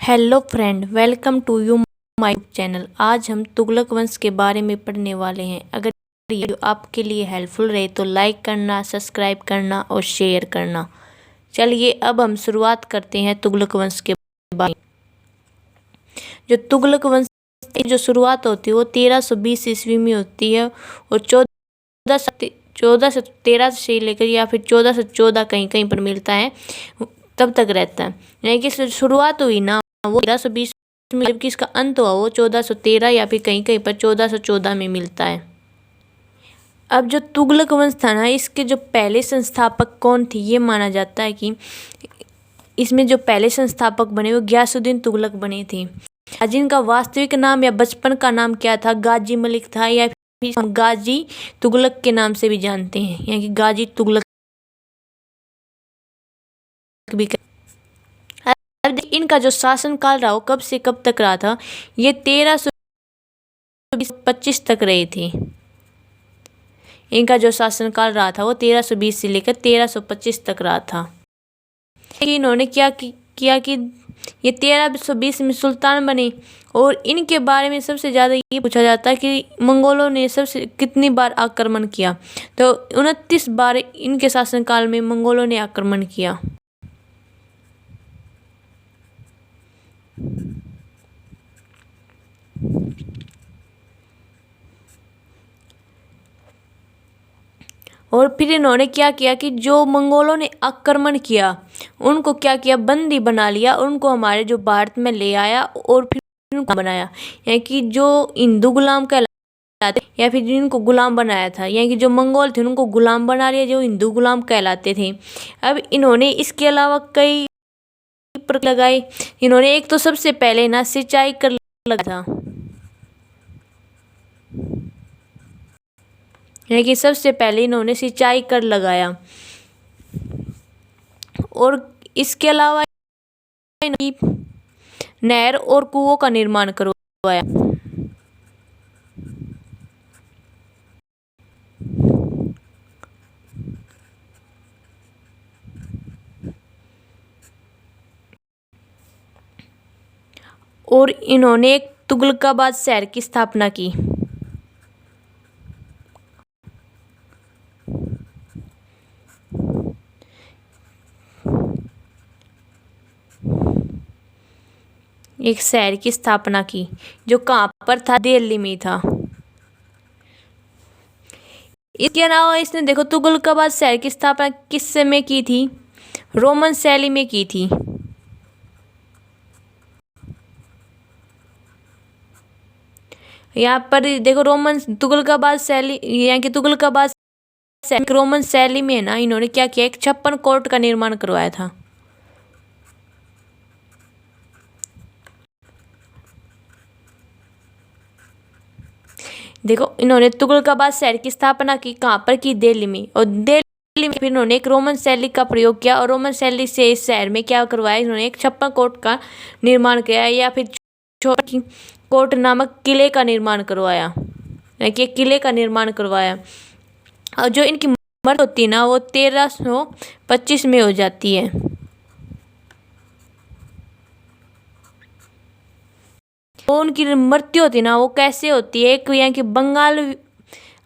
Hello friend, welcome to you my channel. आज हम तुगलक वंश के बारे में पढ़ने वाले हैं। अगर ये वीडियो आपके लिए हेल्पफुल रहे तो लाइक करना, सब्सक्राइब करना और शेयर करना। चलिए अब हम शुरुआत करते हैं तुगलक वंश के बारे में। जो तुगलक वंश की जो शुरुआत होती है वो 1320 ईस्वी में होती है और 1413 से लेकर या फिर 1414 कहीं कहीं पर मिलता है, तब तक रहता है। यानी कि शुरुआत हुई ना वो 1320 में, जबकि इसका अंत हुआ वो 1413 या फिर कहीं कहीं पर 1414 में मिलता है। अब जो तुगलक वंश था ना, इसके जो पहले संस्थापक कौन थे, ये माना जाता है कि इसमें जो पहले संस्थापक बने वो गयासुद्दीन तुगलक बने थे। जिनका वास्तविक नाम या बचपन का नाम क्या था, गाजी मलिक था, या फिर हम गाजी तुगलक के नाम से भी जानते हैं, यानी कि गाजी तुगलक भी। अब इनका जो शासन काल रहा वो कब से कब तक रहा था, ये 1325 तक रहे थे। इनका जो शासन काल रहा था वो 1320 से लेकर 1325 तक रहा था। इन्होंने किया कि ये 1320 में सुल्तान बने। और इनके बारे में सबसे ज़्यादा ये पूछा जाता है कि मंगोलों ने सबसे कितनी बार आक्रमण किया, तो 29 बार इनके शासनकाल में मंगोलों ने आक्रमण किया। और फिर इन्होंने क्या किया कि जो मंगोलों ने आक्रमण किया उनको क्या किया, बंदी बना लिया, उनको हमारे जो भारत में ले आया और फिर उनको बनाया। यानी कि जो हिंदू गुलाम कहलाते या फिर जिनको गुलाम बनाया था, यानी कि जो मंगोल थे उनको गुलाम बना लिया, जो हिंदू गुलाम कहलाते थे। अब इन्होंने इसके अलावा कई लगाए। इन्होंने एक तो सबसे पहले ना सिंचाई कर लगा था, यानी कि सबसे पहले इन्होंने सिंचाई कर लगाया। और इसके अलावा नहर और कुओं का निर्माण करवाया। और इन्होंने एक तुगलकाबाद शहर की स्थापना की। एक शहर की स्थापना की जो कहाँ पर था, दिल्ली में था। इसके अलावा इसने देखो तुगलकाबाद शहर की स्थापना किस समय की थी, रोमन शैली में की थी। यहाँ पर देखो रोमन तुगलकाबाद शैली, यानी कि तुगलकाबाद रोमन शैली में है ना, इन्होंने क्या किया, एक 56 कोर्ट का निर्माण करवाया था। देखो इन्होंने तुगलकाबाद शहर की स्थापना की, कहाँ पर की, दिल्ली में। और दिल्ली में फिर इन्होंने एक रोमन शैली का प्रयोग किया और रोमन शैली से इस शहर में क्या करवाया, इन्होंने एक 56 कोर्ट का निर्माण किया, या फिर छोटी कोट नामक किले का निर्माण करवाया, यानी कि किले का निर्माण करवाया। और जो इनकी मृत्यु होती है ना वो 1325 में हो जाती है। वो उनकी मृत्यु होती है ना वो कैसे होती है, एक यहाँ की बंगाल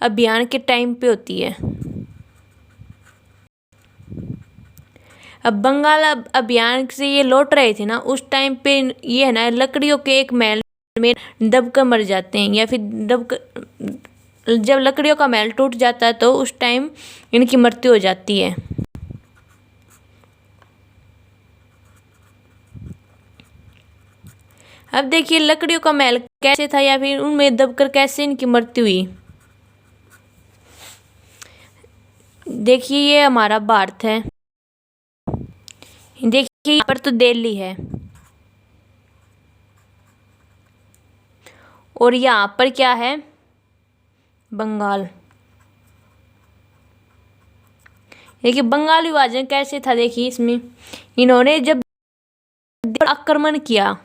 अभियान के टाइम पे होती है। अब बंगाल अभियान से ये लौट रहे थे ना, उस टाइम पे ये है ना लकड़ियों के एक महल में दबकर मर जाते हैं, या फिर जब लकड़ियों का महल टूट जाता है तो उस टाइम इनकी मृत्यु हो जाती है। अब देखिए लकड़ियों का महल कैसे था या फिर उनमें दबकर कैसे इनकी मृत्यु हुई। देखिए ये हमारा भारत है, देखिए यहाँ पर तो दिल्ली है और यहाँ पर क्या है, बंगाल। देखिए बंगाल विभाजन कैसे था, देखिए इसमें इन्होंने जब आक्रमण किया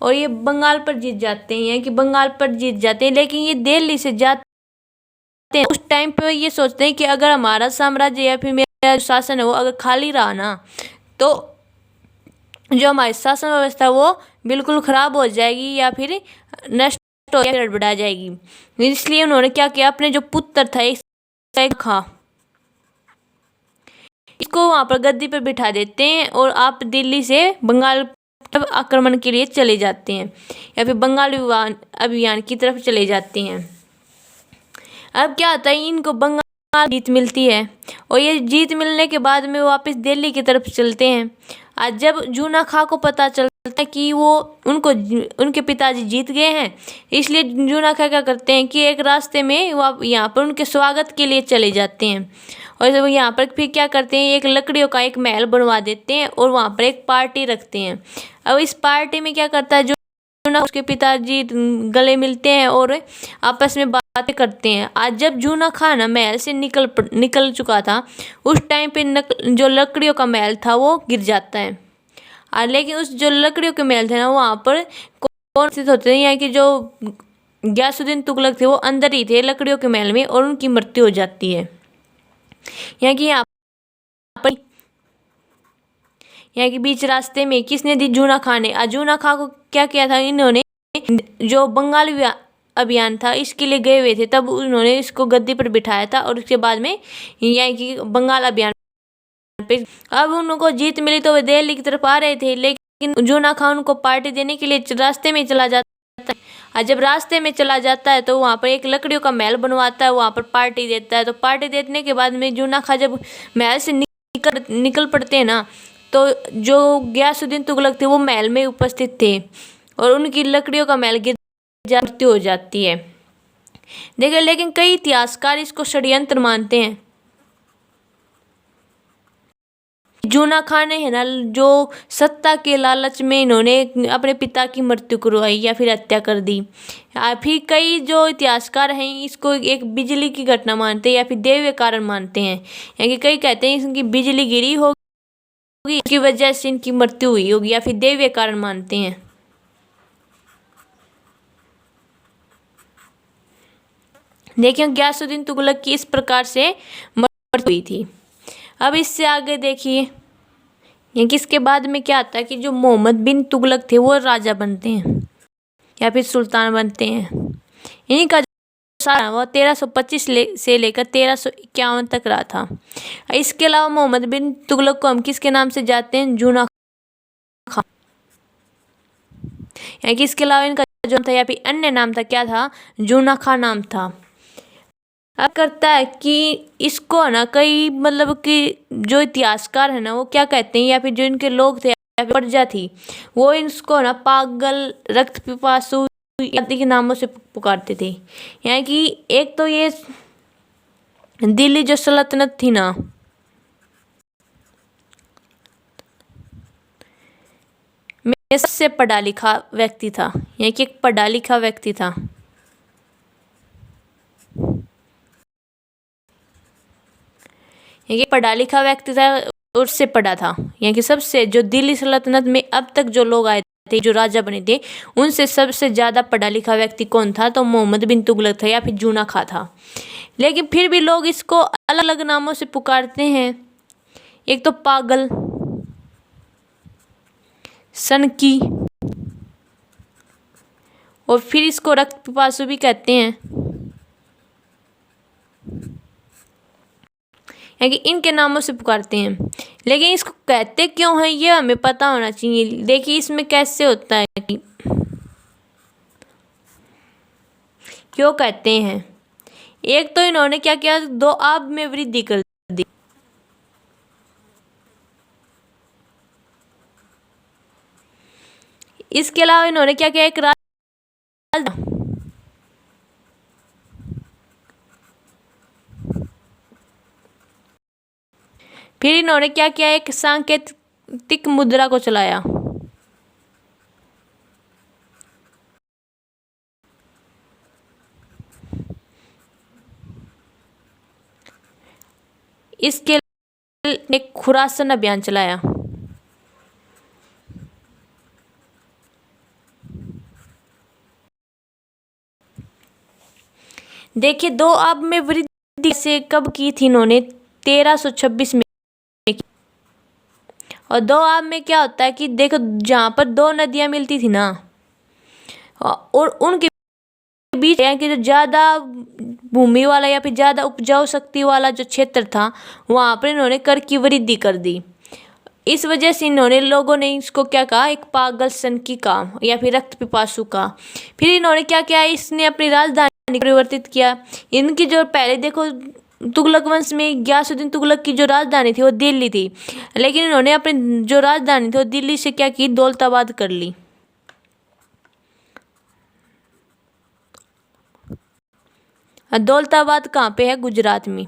और ये बंगाल पर जीत जाते हैं, कि बंगाल पर जीत जाते हैं, लेकिन ये दिल्ली से जाते हैं। उस टाइम पे ये सोचते हैं कि अगर हमारा साम्राज्य या फिर मेरा शासन है वो अगर खाली रहा ना, तो जो हमारी शासन व्यवस्था वो बिल्कुल खराब हो जाएगी या फिर नष्ट हो या फिर बढ़ा जाएगी। इसलिए उन्होंने क्या किया, अपने जो पुत्र था एक खा, इसको वहां पर गद्दी पर बिठा देते हैं और आप दिल्ली से बंगाल आक्रमण के लिए चले जाते हैं या फिर बंगाल अभियान की तरफ चले जाते हैं। अब क्या होता है, इनको बंगाल जीत मिलती है और ये जीत मिलने के बाद में वो वापस दिल्ली की तरफ चलते हैं। आज जब जूना खां को पता चलता है कि वो उनके पिताजी जीत गए हैं, इसलिए जूना खां क्या करते हैं कि एक रास्ते में वो यहाँ पर उनके स्वागत के लिए चले जाते हैं और जब यहाँ पर फिर क्या करते हैं, एक लकड़ियों का एक महल बनवा देते हैं और वहाँ पर एक पार्टी रखते हैं। अब इस पार्टी में क्या करता है, जो उसके पिताजी गले मिलते हैं और आपस में बातें करते हैं। आज जब जूना खां ना महल से निकल चुका था, उस टाइम पे जो लकड़ियों का महल था वो गिर जाता है। लेकिन उस जो लकड़ियों के महल थे ना, वहाँ पर कौन स्थित होते हैं, यहाँ कि जो गयासुद्दीन तुगलक थे वो अंदर ही थे लकड़ियों के महल में और उनकी मृत्यु हो जाती है। यहाँ के बीच रास्ते में किसने दी, जूना खां ने। जूना खां को क्या किया था, इन्होंने जो बंगाल अभियान था इसके लिए गए हुए थे, तब उन्होंने इसको गद्दी पर बिठाया था और उसके बाद में यहाँ की बंगाल अभियान पे अब उनको जीत मिली तो वे दिल्ली की तरफ आ रहे थे, लेकिन जूना खां उनको पार्टी देने के लिए रास्ते में चला जाता है। और जब रास्ते में चला जाता है तो वहाँ पर एक लकड़ियों का महल बनवाता है, वहाँ पर पार्टी देता है। तो पार्टी देने के बाद में जूना खां जब महल से निकल पड़ते हैं ना, तो जो गयासुद्दीन तुगलक थे वो महल में उपस्थित थे और उनकी लकड़ियों का महल गिर मृत्यु हो जाती है। देखिए, लेकिन कई इतिहासकार इसको षड्यंत्र मानते हैं। जूना खां ने है ना, जो सत्ता के लालच में इन्होंने अपने पिता की मृत्यु करवाई या फिर हत्या कर दी। फिर कई जो इतिहासकार हैं इसको एक बिजली की घटना मानते हैं या फिर दैवीय कारण मानते हैं। यानी कई कहते हैं इनकी बिजली गिरी होगी, इसकी वजह से इनकी मृत्यु हुई होगी, या फिर दैवीय कारण मानते हैं। देखिए, गयासुद्दीन तुगलक की इस प्रकार से मृत्यु हुई थी। अब इससे आगे देखिए, ये किसके बाद में क्या आता है कि जो मोहम्मद बिन तुगलक थे वो राजा बनते हैं या फिर सुल्तान बनते हैं। इन्हीं का सारा वो 1325 से लेकर 1351 तक रहा था। इसके अलावा मोहम्मद बिन तुगलक को हम किसके नाम से जानते हैं, जूना खां। यानी कि इसके अलावा इनका जो था या फिर अन्य नाम था, क्या था, जूना खां नाम था। अब करता है कि इसको ना कई मतलब कि जो इतिहासकार है ना वो क्या कहते हैं, या फिर जो इनके लोग थे या फिर प्रजा थी, वो इसको ना पागल, रक्त पिपासु आदि के नामों से पुकारते थे। यानी कि एक तो ये दिल्ली जो सल्तनत थी ना, में सबसे पढ़ा लिखा व्यक्ति था, यानी कि एक पढ़ा लिखा व्यक्ति था। ये पढ़ा लिखा व्यक्ति था और उससे पढ़ा था। यानी कि सबसे जो दिल्ली सल्तनत में अब तक जो लोग आए थे, जो राजा बने थे, उनसे सबसे ज़्यादा पढ़ा लिखा व्यक्ति कौन था, तो मोहम्मद बिन तुगलक था या फिर जूना खां था। लेकिन फिर भी लोग इसको अलग अलग नामों से पुकारते हैं। एक तो पागल, सनकी, और फिर इसको रक्त पिपासु भी कहते हैं। यानी कि इनके नामों से पुकारते हैं। लेकिन इसको कहते क्यों हैं ये हमें पता होना चाहिए। देखिए इसमें कैसे होता है कि क्यों कहते हैं। एक तो इन्होंने क्या किया, दो आब में वृद्धि कर दी। इसके अलावा इन्होंने क्या किया, एक फिर इन्होंने क्या किया, एक सांकेतिक मुद्रा को चलाया। इसके एक खुरासन अभियान चलाया। देखिए, दो आब में वृद्धि से कब की थी इन्होंने, 1326 में। और दोआब में क्या होता है कि देखो जहाँ पर दो नदियाँ मिलती थी ना, और उनके बीच है कि जो ज़्यादा भूमि वाला या फिर ज़्यादा उपजाऊ शक्ति वाला जो क्षेत्र था, वहाँ पर इन्होंने कर की वृद्धि कर दी। इस वजह से इन्होंने लोगों ने इसको क्या कहा, एक पागल सन की कहा या फिर रक्त पिपासु का। फिर इन्होंने क्या किया, इसने अपनी राजधानी परिवर्तित किया। इनकी जो पहले देखो तुगलक वंश में गयासुद्दीन तुगलक की जो राजधानी थी वो दिल्ली थी, लेकिन इन्होंने अपनी जो राजधानी थी वो दिल्ली से क्या की, दौलताबाद कर ली। दौलताबाद कहाँ पे है, गुजरात में।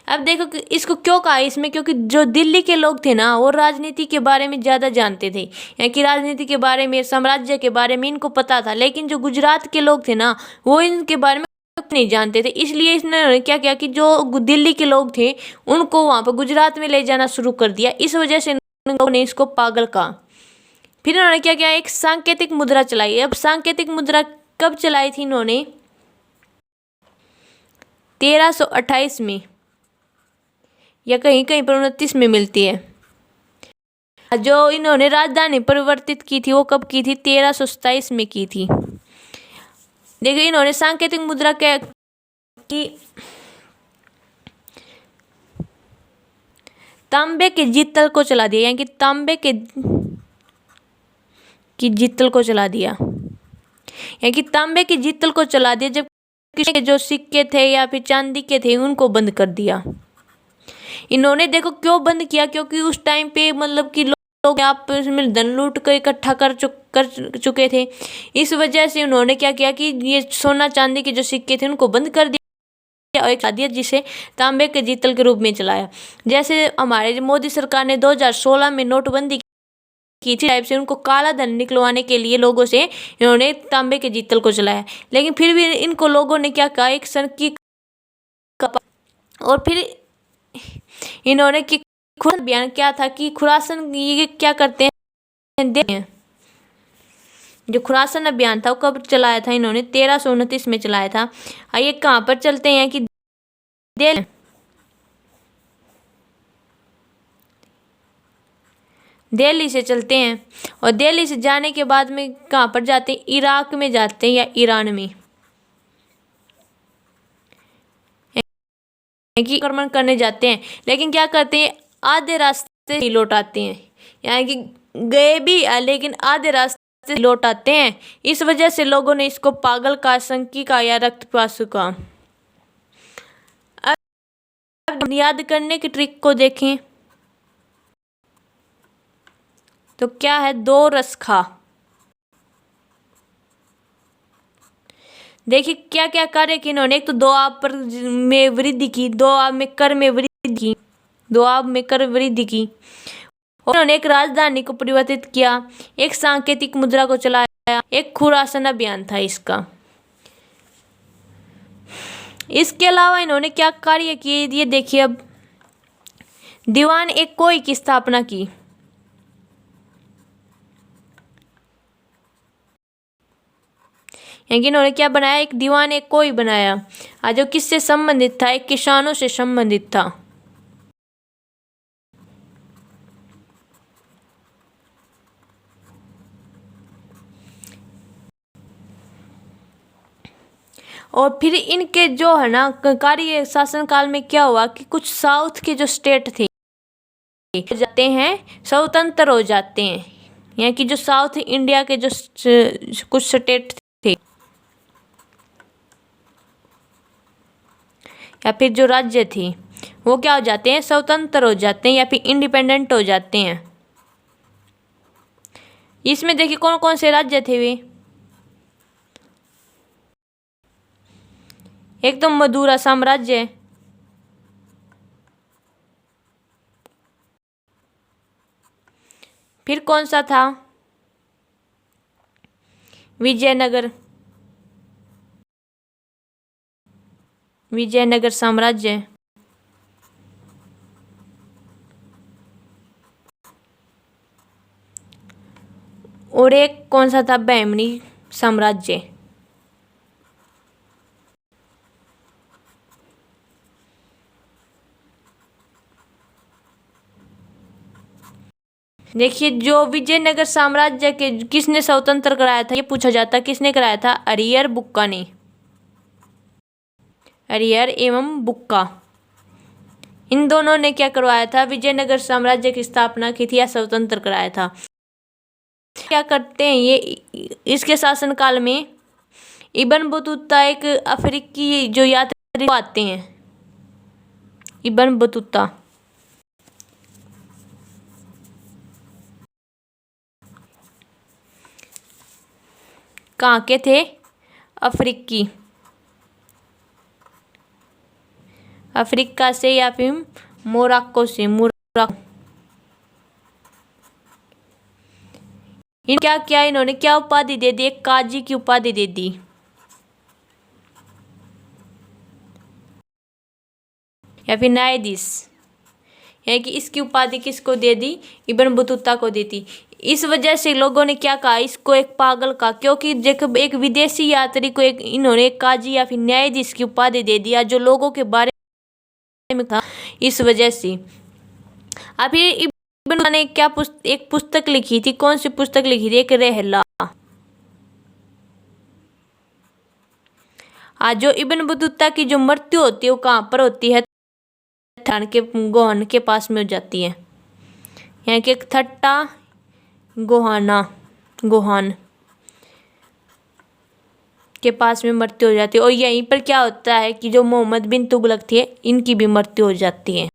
अब देखो कि इसको क्यों कहा इसमें, क्योंकि जो दिल्ली के लोग थे ना वो राजनीति के बारे में ज़्यादा जानते थे, यानी कि राजनीति के बारे में, साम्राज्य के बारे में इनको पता था। लेकिन जो गुजरात के लोग थे ना वो इनके बारे में नहीं जानते थे, इसलिए इसने क्या किया कि जो दिल्ली के लोग थे उनको वहाँ पर गुजरात में ले जाना शुरू कर दिया। इस वजह से इन्होंने इसको पागल कहा। फिर इन्होंने क्या किया, एक सांकेतिक मुद्रा चलाई। अब सांकेतिक मुद्रा कब चलाई थी इन्होंने, 1328 में, या कहीं कहीं पर 29 में मिलती है। जो इन्होंने राजधानी परिवर्तित की थी वो कब की थी, 1327 में की थी। देखिए इन्होंने सांकेतिक मुद्रा क्या की, तांबे के जितल को चला दिया, यानी कि तांबे के की जितल को चला दिया, यानी कि तांबे की जितल को चला दिया। जब के जो सिक्के थे या फिर चांदी के थे उनको बंद कर दिया। इन्होंने देखो क्यों बंद किया, क्योंकि उस टाइम पे मतलब कि लोग आपस में धन लूट कर इकट्ठा कर चुके थे। इस वजह से उन्होंने क्या किया कि ये सोना चांदी के जो सिक्के थे उनको बंद कर दिया और एक दिया जिसे तांबे के जितल के रूप में चलाया। जैसे हमारे मोदी सरकार ने 2016 में नोटबंदी की थी, टाइप से उनको काला धन निकलवाने के लिए लोगों से इन्होंने तांबे के जितल को चलाया। लेकिन फिर भी इनको लोगों ने क्या कहा, एक सन की, और फिर इन्होंने कि खुरासन अभियान क्या था कि खुरासन ये क्या करते हैं, जो खुरासन अभियान था वो कब चलाया था इन्होंने, 1329 में चलाया था। आइए कहाँ पर चलते हैं कि दिल्ली से चलते हैं। और दिल्ली से जाने के बाद में कहाँ पर जाते हैं, इराक में जाते हैं या ईरान में, कि आक्रमण करने जाते हैं। लेकिन क्या करते हैं, आधे रास्ते ही लौट आते हैं, यानी कि गए भी लेकिन आधे रास्ते लौट आते हैं। इस वजह से लोगों ने इसको पागल का, संकी का या रक्तपिपासु का। अब याद करने की ट्रिक को देखें तो क्या है, दो रस खा। देखिए क्या क्या कार्य किए इन्होंने, एक तो दोआब पर में वृद्धि की, दोआब में कर में वृद्धि की, दोआब में कर वृद्धि की, और उन्होंने एक राजधानी को परिवर्तित किया, एक सांकेतिक मुद्रा को चलाया, एक खुरासन अभियान था इसका। इसके अलावा इन्होंने क्या कार्य किए ये देखिए। अब दीवान एक कोई की स्थापना की, यानी कि इन्होंने क्या बनाया, एक दीवान एक कोई बनाया, जो किससे संबंधित था, एक किसानों से संबंधित था। और फिर इनके जो है ना कार्य शासन काल में क्या हुआ कि कुछ साउथ के जो स्टेट थे जाते हैं, स्वतंत्र हो जाते हैं, यानी कि जो साउथ इंडिया के जो कुछ स्टेट थे या फिर जो राज्य थे वो क्या हो जाते हैं, स्वतंत्र हो जाते हैं या फिर इंडिपेंडेंट हो जाते हैं। इसमें देखिए कौन कौन से राज्य थे वे, एक तो मदुरा साम्राज्य, फिर कौन सा था, विजयनगर, विजयनगर साम्राज्य, और एक कौन सा था, बहमनी साम्राज्य। देखिए, जो विजयनगर साम्राज्य के किसने स्वतंत्र कराया था, ये पूछा जाता है। किसने कराया था? अरियर बुक्का ने। अरियर एवं बुक्का, इन दोनों ने क्या करवाया था? विजयनगर साम्राज्य की स्थापना की थी या स्वतंत्र कराया था। क्या करते हैं ये, इसके शासनकाल में इब्न बतूता एक अफ्रीकी जो यात्री आते हैं, इब्न बतूता कहाँ के थे? अफ्रीकी, अफ्रीका से या फिर मोरक्को से। मोरक्को, इन क्या किया इन्होंने? क्या उपाधि दे दी? एक काजी की उपाधि दे दी, या फिर न्यायाधीश, यानी कि इसकी उपाधि किसको दे दी? इब्न बतूता को दी थी। इस वजह से लोगों ने क्या कहा? इसको एक पागल कहा, क्योंकि जब एक विदेशी यात्री को एक इन्होंने एक काजी या फिर न्यायाधीश की उपाधि दे दिया जो लोगों के बारे में था, इस वजह से। अभी इब्न ने क्या एक पुस्तक लिखी थी? कौन सी पुस्तक लिखी थी? एक रहला। आज जो इब्न बतूता की जो मृत्यु होती है वो कहाँ पर होती है? थान के गोहन के पास में हो जाती है, यहाँ के थट्टा गोहाना, गोहान के पास में मृत्यु हो जाती है। और यहीं पर क्या होता है कि जो मोहम्मद बिन तुगलक थे, इनकी भी मृत्यु हो जाती है।